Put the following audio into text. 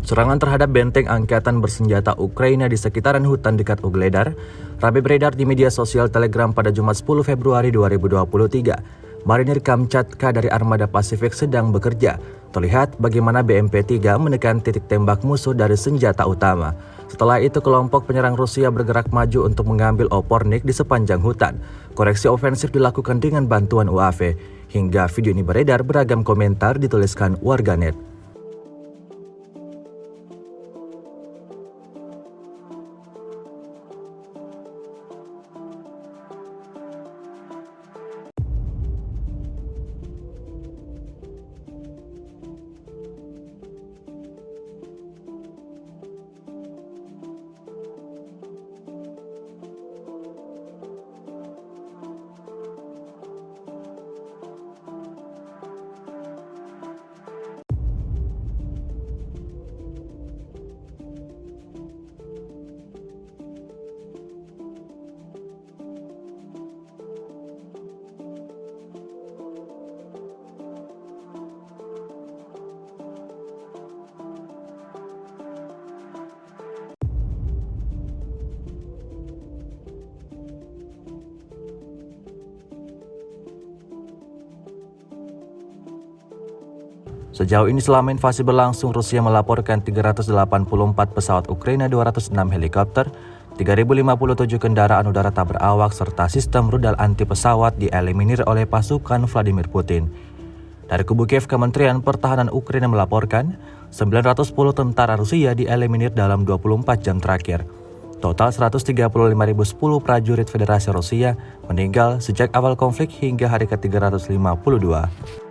Serangan terhadap benteng angkatan bersenjata Ukraina di sekitaran hutan dekat Ugledar, Rabu beredar di media sosial Telegram pada Jumat 10 Februari 2023. Marinir Kamchatka dari Armada Pasifik sedang bekerja. Terlihat bagaimana BMP-3 menekan titik tembak musuh dari senjata utama. Setelah itu, kelompok penyerang Rusia bergerak maju untuk mengambil Opornik di sepanjang hutan. Koreksi ofensif dilakukan dengan bantuan UAV. Hingga video ini beredar, beragam komentar dituliskan warganet. Sejauh ini selama invasi berlangsung, Rusia melaporkan 384 pesawat Ukraina, 206 helikopter, 3.057 kendaraan udara tak berawak, serta sistem rudal anti pesawat dieliminir oleh pasukan Vladimir Putin. Dari kubu Kiev, Kementerian Pertahanan Ukraina melaporkan 910 tentara Rusia dieliminir dalam 24 jam terakhir. Total 135.010 prajurit Federasi Rusia meninggal sejak awal konflik hingga hari ke-352.